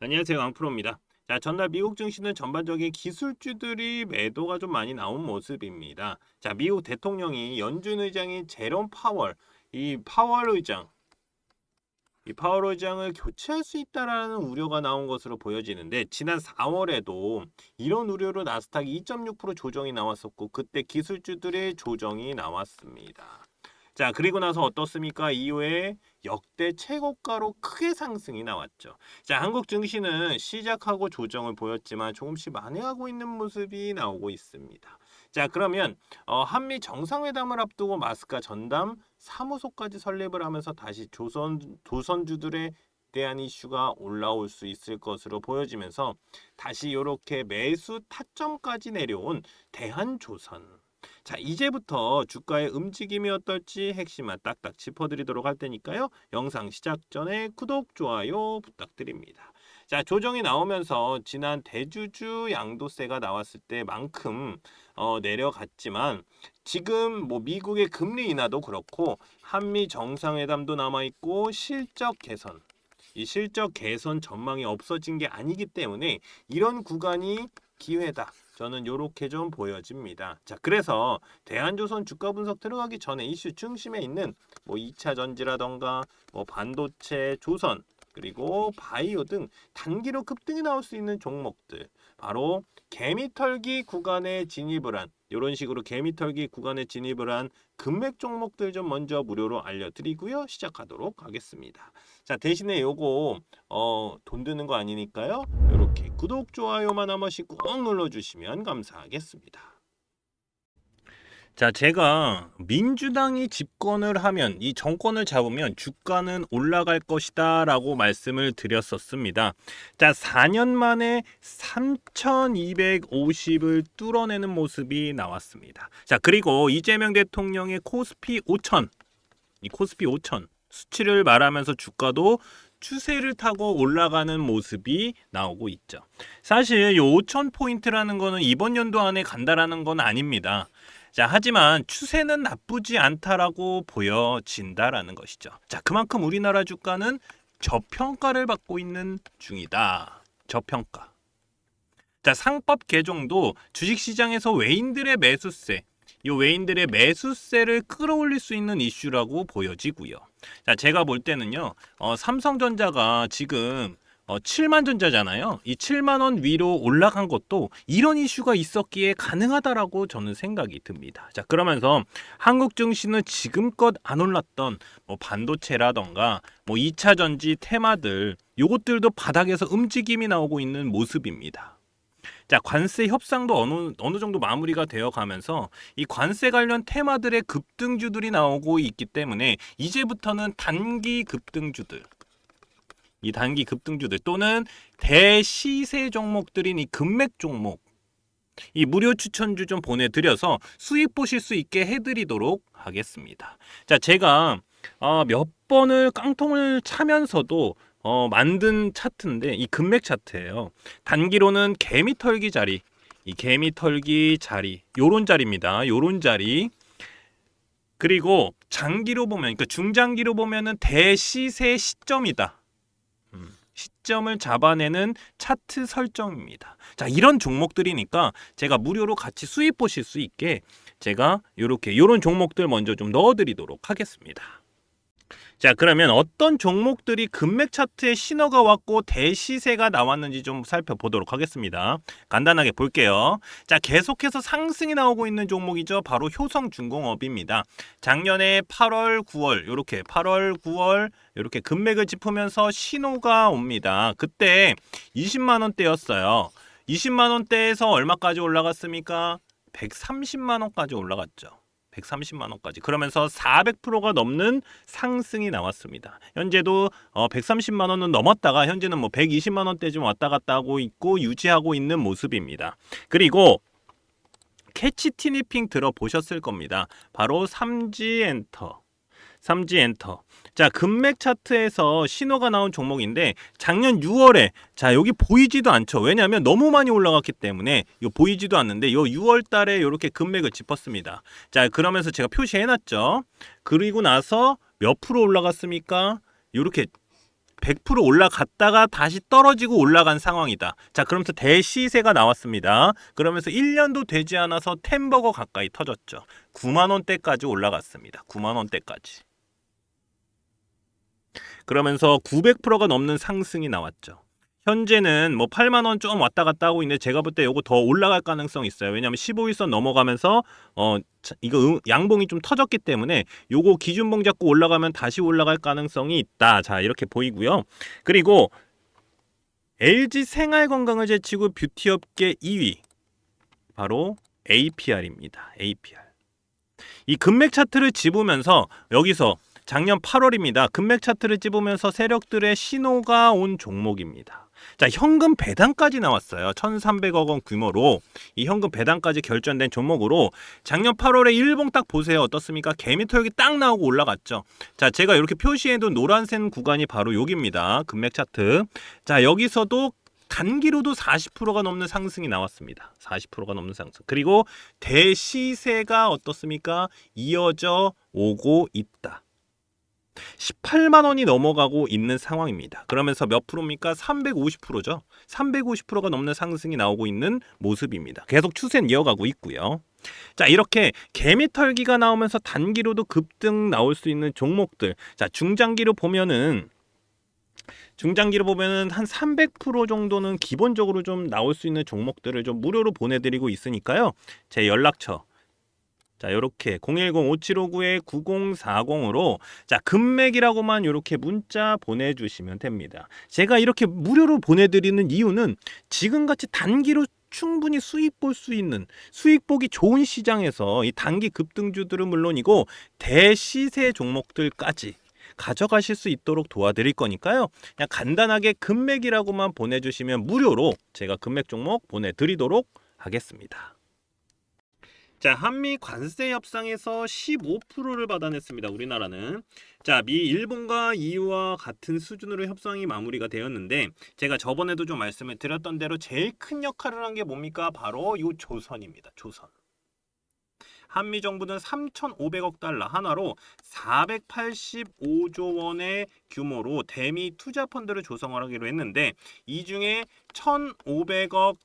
안녕하세요. 왕프로입니다. 자, 전날 미국 증시는 전반적인 기술주들이 매도가 좀 많이 나온 모습입니다. 자, 미국 대통령이 연준 의장인 제롬 파월, 이 파월 의장, 이 파월 의장을 교체할 수 있다라는 우려가 나온 것으로 보여지는데 지난 4월에도 이런 우려로 나스닥이 2.6% 조정이 나왔었고 그때 기술주들의 조정이 나왔습니다. 자, 그리고 나서 어떻습니까? 이후에 역대 최고가로 크게 상승이 나왔죠. 자, 한국 증시는 시작하고 조정을 보였지만 조금씩 만회하고 있는 모습이 나오고 있습니다. 자, 그러면 한미 정상회담을 앞두고 마스크 전담 사무소까지 설립을 하면서 다시 조선주들에 대한 이슈가 올라올 수 있을 것으로 보여지면서 다시 이렇게 매수 타점까지 내려온 대한조선. 자, 이제부터 주가의 움직임이 어떨지 핵심만 딱딱 짚어드리도록 할 테니까요. 영상 시작 전에 구독, 좋아요 부탁드립니다. 자, 조정이 나오면서 지난 대주주 양도세가 나왔을 때만큼 내려갔지만 지금 뭐 미국의 금리 인하도 그렇고 한미 정상회담도 남아있고 이 실적 개선 전망이 없어진 게 아니기 때문에 이런 구간이 기회다. 저는 이렇게 좀 보여집니다. 자, 그래서 대한조선 주가 분석 들어가기 전에 이슈 중심에 있는 뭐 2차 전지라던가 뭐 반도체, 조선 그리고 바이오 등 단기로 급등이 나올 수 있는 종목들 바로 개미털기 구간에 진입을 한 이런 식으로 개미털기 구간에 진입을 한 금맥 종목들 좀 먼저 무료로 알려드리고요. 시작하도록 하겠습니다. 자, 대신에 요거 돈 드는 거 아니니까요. 이렇게 구독, 좋아요만 한 번씩 꼭 눌러주시면 감사하겠습니다. 자, 제가 민주당이 집권을 하면 이 정권을 잡으면 주가는 올라갈 것이다 라고 말씀을 드렸었습니다. 자, 4년 만에 3,250을 뚫어내는 모습이 나왔습니다. 자, 그리고 이재명 대통령의 코스피 5천, 이 코스피 5천 수치를 말하면서 주가도 추세를 타고 올라가는 모습이 나오고 있죠. 사실 이 5천 포인트라는 거는 이번 연도 안에 간다라는 건 아닙니다. 자, 하지만 추세는 나쁘지 않다라고 보여진다라는 것이죠. 자, 그만큼 우리나라 주가는 저평가를 받고 있는 중이다. 저평가. 자, 상법 개정도 주식시장에서 외인들의 매수세를 끌어올릴 수 있는 이슈라고 보여지고요. 자, 제가 볼 때는요, 삼성전자가 지금 7만 전자잖아요. 이 7만 원 위로 올라간 것도 이런 이슈가 있었기에 가능하다라고 저는 생각이 듭니다. 자, 그러면서 한국 증시는 지금껏 안 올랐던 뭐 반도체라던가 뭐 2차 전지 테마들 요것들도 바닥에서 움직임이 나오고 있는 모습입니다. 자, 관세 협상도 어느 정도 마무리가 되어 가면서 이 관세 관련 테마들의 급등주들이 나오고 있기 때문에 이제부터는 단기 급등주들 또는 대시세 종목들인 이 금맥 종목 이 무료 추천주 좀 보내드려서 수익 보실 수 있게 해드리도록 하겠습니다. 자, 제가 몇 번을 깡통을 차면서도 만든 차트인데 이 금맥 차트예요. 단기로는 개미털기 자리, 요런 자리입니다. 요런 자리. 그리고 장기로 보면, 그러니까 중장기로 보면은 대시세 시점이다. 시점을 잡아내는 차트 설정입니다. 자, 이런 종목들이니까 제가 무료로 같이 수익 보실 수 있게 제가 요런 종목들 먼저 좀 넣어드리도록 하겠습니다. 자, 그러면 어떤 종목들이 금맥 차트에 신호가 왔고 대시세가 나왔는지 좀 살펴보도록 하겠습니다. 간단하게 볼게요. 자, 계속해서 상승이 나오고 있는 종목이죠. 바로 효성중공업입니다. 작년에 8월, 9월 이렇게 금맥을 짚으면서 신호가 옵니다. 그때 20만 원대였어요. 20만 원대에서 얼마까지 올라갔습니까? 130만 원까지 올라갔죠. 130만 원까지. 그러면서 400%가 넘는 상승이 나왔습니다. 현재도 130만 원은 넘었다가 현재는 뭐 120만 원대 좀 왔다 갔다 하고 있고 유지하고 있는 모습입니다. 그리고 캐치 티니핑 들어보셨을 겁니다. 바로 삼지엔터. 자, 금맥 차트에서 신호가 나온 종목인데 작년 6월에 자, 여기 보이지도 않죠. 왜냐하면 너무 많이 올라갔기 때문에 요 보이지도 않는데 요 6월 달에 이렇게 금맥을 짚었습니다. 자, 그러면서 제가 표시해 놨죠. 그리고 나서 몇 프로 올라갔습니까? 요렇게 100% 올라갔다가 다시 떨어지고 올라간 상황이다. 자, 그러면서 대시세가 나왔습니다. 그러면서 1년도 되지 않아서 템버거 가까이 터졌죠. 9만 원대까지 올라갔습니다. 9만 원대까지. 그러면서 900%가 넘는 상승이 나왔죠. 현재는 뭐 8만 원 좀 왔다 갔다 하고 있는데 제가 볼 때 요거 더 올라갈 가능성이 있어요. 왜냐하면 15일선 넘어가면서 이거 양봉이 좀 터졌기 때문에 요거 기준봉 잡고 올라가면 다시 올라갈 가능성이 있다. 자, 이렇게 보이고요. 그리고 LG 생활건강을 제치고 뷰티업계 2위 바로 APR입니다. APR. 이 금맥 차트를 집으면서 여기서 작년 8월입니다. 금맥 차트를 집으면서 세력들의 신호가 온 종목입니다. 자, 현금 배당까지 나왔어요. 1,300억 원 규모로 이 현금 배당까지 결정된 종목으로 작년 8월에 일봉 딱 보세요. 어떻습니까? 개미털기 딱 나오고 올라갔죠. 자, 제가 이렇게 표시해둔 노란색 구간이 바로 여기입니다. 금맥 차트. 자, 여기서도 단기로도 40%가 넘는 상승이 나왔습니다. 40%가 넘는 상승. 그리고 대시세가 어떻습니까? 이어져 오고 있다. 18만 원이 넘어가고 있는 상황입니다. 그러면서 몇 프로입니까? 350%죠. 350%가 넘는 상승이 나오고 있는 모습입니다. 계속 추세는 이어가고 있고요. 자, 이렇게 개미털기가 나오면서 단기로도 급등 나올 수 있는 종목들. 자, 중장기로 보면은 한 300% 정도는 기본적으로 좀 나올 수 있는 종목들을 좀 무료로 보내드리고 있으니까요. 제 연락처 자, 요렇게 010-5759-9040으로 자, 금맥이라고만 요렇게 문자 보내주시면 됩니다. 제가 이렇게 무료로 보내드리는 이유는 지금같이 단기로 충분히 수익 볼 수 있는 수익 보기 좋은 시장에서 이 단기 급등주들은 물론이고 대시세 종목들까지 가져가실 수 있도록 도와드릴 거니까요. 그냥 간단하게 금맥이라고만 보내주시면 무료로 제가 금맥 종목 보내드리도록 하겠습니다. 자, 한미 관세 협상에서 15%를 받아냈습니다. 우리나라는. 자, 미 일본과 EU와 같은 수준으로 협상이 마무리가 되었는데 제가 저번에도 좀 말씀을 드렸던 대로 제일 큰 역할을 한 게 뭡니까? 바로 이 조선입니다. 조선. 한미 정부는 3,500억 달러 하나로 485조 원의 규모로 대미 투자 펀드를 조성하기로 했는데 이 중에 1,500억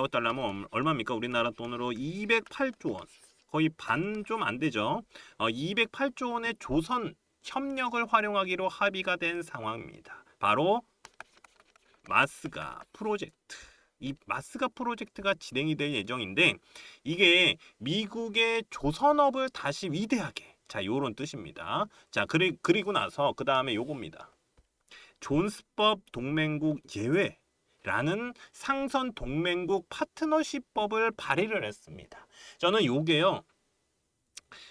달러면 얼마입니까? 우리나라 돈으로 208조 원. 거의 반 좀 안 되죠. 208조 원의 조선 협력을 활용하기로 합의가 된 상황입니다. 바로 마스가 프로젝트. 이 마스가 프로젝트가 진행이 될 예정인데 이게 미국의 조선업을 다시 위대하게 자, 요런 뜻입니다. 자, 그리고 나서 그 다음에 요겁니다. 존스법 동맹국 예외라는 상선 동맹국 파트너십법을 발의를 했습니다. 저는 요게요.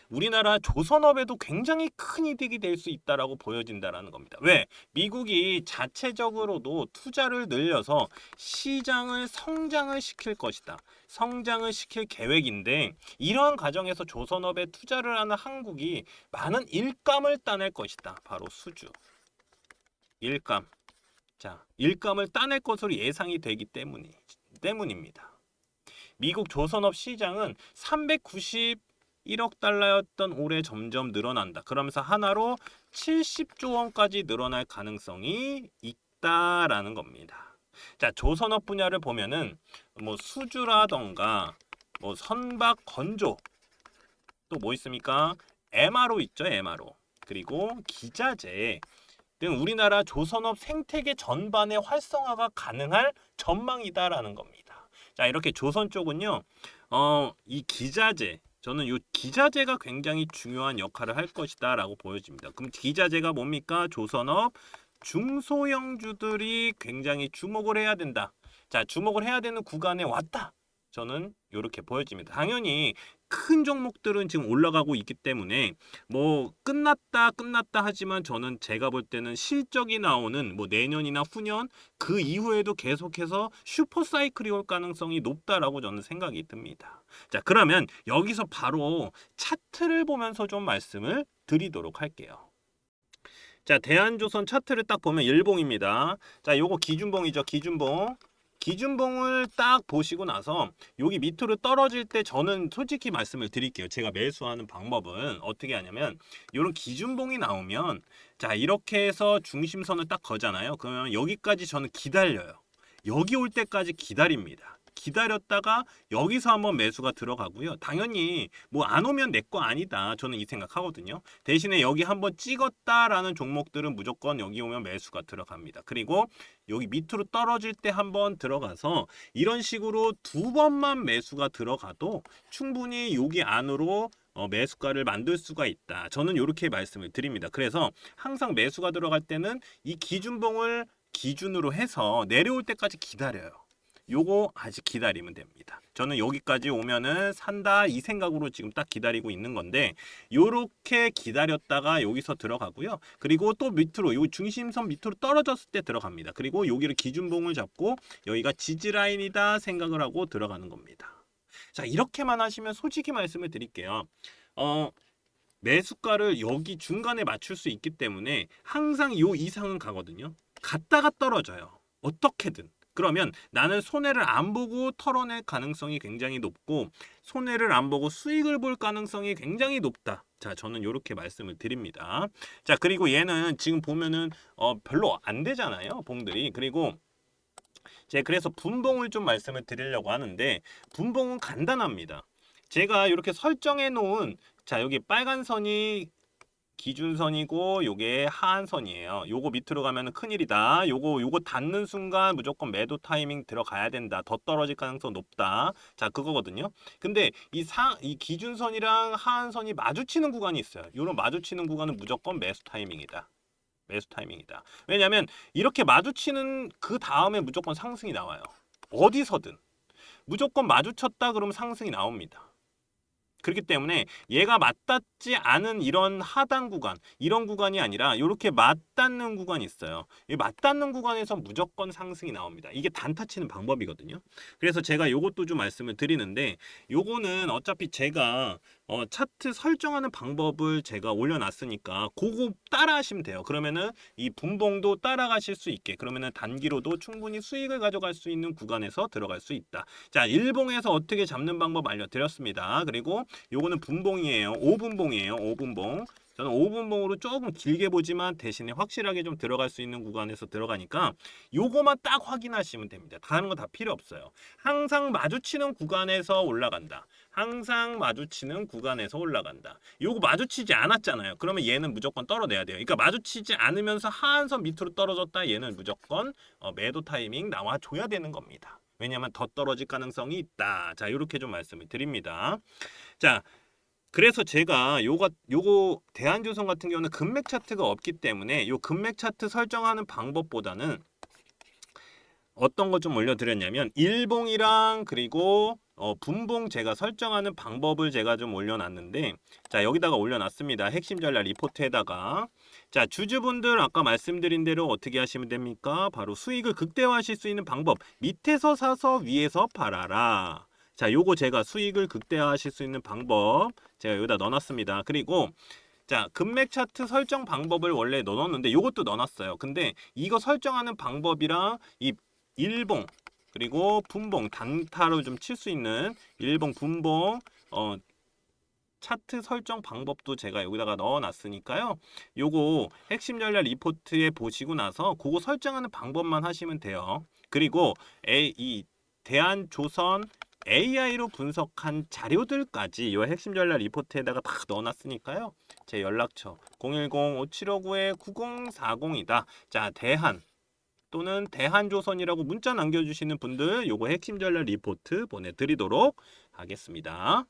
우리나라 조선업에도 굉장히 큰 이득이 될 수 있다라고 보여진다라는 겁니다. 왜? 미국이 자체적으로도 투자를 늘려서 시장을 성장을 시킬 것이다. 성장을 시킬 계획인데 이러한 과정에서 조선업에 투자를 하는 한국이 많은 일감을 따낼 것이다. 바로 수주. 일감. 자, 일감을 따낼 것으로 예상이 되기 때문입니다. 미국 조선업 시장은 391억 달러였던 올해 점점 늘어난다. 그러면서 하나로 70조 원까지 늘어날 가능성이 있다라는 겁니다. 자, 조선업 분야를 보면은 뭐 수주라던가 뭐 선박 건조 또 뭐 있습니까? MRO 있죠, MRO. 그리고 기자재 등 우리나라 조선업 생태계 전반의 활성화가 가능할 전망이다라는 겁니다. 자, 이렇게 조선 쪽은요. 이 기자재 저는 이 기자재가 굉장히 중요한 역할을 할 것이다라고 보여집니다. 그럼 기자재가 뭡니까? 조선업 중소형주들이 굉장히 주목을 해야 된다. 자, 주목을 해야 되는 구간에 왔다. 저는 이렇게 보여집니다. 당연히 큰 종목들은 지금 올라가고 있기 때문에 뭐 끝났다 하지만 저는 제가 볼 때는 실적이 나오는 뭐 내년이나 후년 그 이후에도 계속해서 슈퍼 사이클이 올 가능성이 높다라고 저는 생각이 듭니다. 자, 그러면 여기서 바로 차트를 보면서 좀 말씀을 드리도록 할게요. 자, 대한조선 차트를 딱 보면 일봉입니다. 자, 요거 기준봉이죠. 기준봉. 기준봉을 딱 보시고 나서 여기 밑으로 떨어질 때 저는 솔직히 말씀을 드릴게요. 제가 매수하는 방법은 어떻게 하냐면 이런 기준봉이 나오면 자 이렇게 해서 중심선을 딱 거잖아요. 그러면 여기까지 저는 기다려요. 여기 올 때까지 기다립니다. 기다렸다가 여기서 한번 매수가 들어가고요. 당연히 뭐 안 오면 내 거 아니다. 저는 이 생각하거든요. 대신에 여기 한번 찍었다라는 종목들은 무조건 여기 오면 매수가 들어갑니다. 그리고 여기 밑으로 떨어질 때 한번 들어가서 이런 식으로 두 번만 매수가 들어가도 충분히 여기 안으로 매수가를 만들 수가 있다. 저는 이렇게 말씀을 드립니다. 그래서 항상 매수가 들어갈 때는 이 기준봉을 기준으로 해서 내려올 때까지 기다려요. 요거 아직 기다리면 됩니다. 저는 여기까지 오면은 산다 이 생각으로 지금 딱 기다리고 있는 건데 요렇게 기다렸다가 여기서 들어가고요. 그리고 또 밑으로 요 중심선 밑으로 떨어졌을 때 들어갑니다. 그리고 여기를 기준봉을 잡고 여기가 지지라인이다 생각을 하고 들어가는 겁니다. 자 이렇게만 하시면 솔직히 말씀을 드릴게요. 매수가를 여기 중간에 맞출 수 있기 때문에 항상 요 이상은 가거든요. 갔다가 떨어져요. 어떻게든. 그러면 나는 손해를 안 보고 털어낼 가능성이 굉장히 높고 손해를 안 보고 수익을 볼 가능성이 굉장히 높다. 자, 저는 이렇게 말씀을 드립니다. 자, 그리고 얘는 지금 보면은 별로 안 되잖아요. 봉들이. 그리고 제가 그래서 분봉을 좀 말씀을 드리려고 하는데 분봉은 간단합니다. 제가 이렇게 설정해 놓은 자, 여기 빨간 선이 기준선이고 요게 하한선이에요. 요거 밑으로 가면 큰일이다. 요거 닿는 순간 무조건 매도 타이밍 들어가야 된다. 더 떨어질 가능성 높다. 자, 그거거든요. 근데 이 기준선이랑 하한선이 마주치는 구간이 있어요. 요런 마주치는 구간은 무조건 매수 타이밍이다. 매수 타이밍이다. 왜냐면 이렇게 마주치는 그 다음에 무조건 상승이 나와요. 어디서든. 무조건 마주쳤다 그러면 상승이 나옵니다. 그렇기 때문에 얘가 맞닿지 않은 이런 하단 구간, 이런 구간이 아니라 이렇게 맞닿는 구간이 있어요. 이 맞닿는 구간에서 무조건 상승이 나옵니다. 이게 단타 치는 방법이거든요. 그래서 제가 요것도 좀 말씀을 드리는데 요거는 어차피 제가 차트 설정하는 방법을 제가 올려놨으니까 그거 따라 하시면 돼요. 그러면은 이 분봉도 따라가실 수 있게 그러면은 단기로도 충분히 수익을 가져갈 수 있는 구간에서 들어갈 수 있다. 자, 일봉에서 어떻게 잡는 방법 알려드렸습니다. 그리고 요거는 분봉이에요. 5분봉이에요. 5분봉. 저는 5분봉으로 조금 길게 보지만 대신에 확실하게 좀 들어갈 수 있는 구간에서 들어가니까 요거만 딱 확인하시면 됩니다. 다른 거 다 필요 없어요. 항상 마주치는 구간에서 올라간다. 항상 마주치는 구간에서 올라간다. 요거 마주치지 않았잖아요. 그러면 얘는 무조건 떨어내야 돼요. 그러니까 마주치지 않으면서 하한선 밑으로 떨어졌다. 얘는 무조건 매도 타이밍 나와줘야 되는 겁니다. 왜냐하면 더 떨어질 가능성이 있다. 자, 이렇게 좀 말씀을 드립니다. 자, 그래서 제가 요거 대한조선 같은 경우는 금맥 차트가 없기 때문에 요 금맥 차트 설정하는 방법보다는 어떤 거 좀 올려드렸냐면 일봉이랑 그리고 분봉 제가 설정하는 방법을 제가 좀 올려놨는데 자 여기다가 올려놨습니다. 핵심 전략 리포트에다가 자 주주분들 아까 말씀드린 대로 어떻게 하시면 됩니까? 바로 수익을 극대화하실 수 있는 방법 밑에서 사서 위에서 팔아라. 자 요거 제가 수익을 극대화하실 수 있는 방법 제가 여기다 넣어놨습니다. 그리고 자, 금맥 차트 설정 방법을 원래 넣어놨는데 요것도 넣어놨어요. 근데 이거 설정하는 방법이랑 이 일봉 그리고 분봉 단타로 좀 칠 수 있는 일봉 분봉 차트 설정 방법도 제가 여기다가 넣어놨으니까요. 요거 핵심 전략 리포트에 보시고 나서 그거 설정하는 방법만 하시면 돼요. 그리고 이 대한조선 AI로 분석한 자료들까지 이 핵심 전략 리포트에다가 다 넣어놨으니까요. 제 연락처 010-5759-9040이다. 자, 대한 또는 대한조선이라고 문자 남겨주시는 분들 요거 핵심 전략 리포트 보내드리도록 하겠습니다.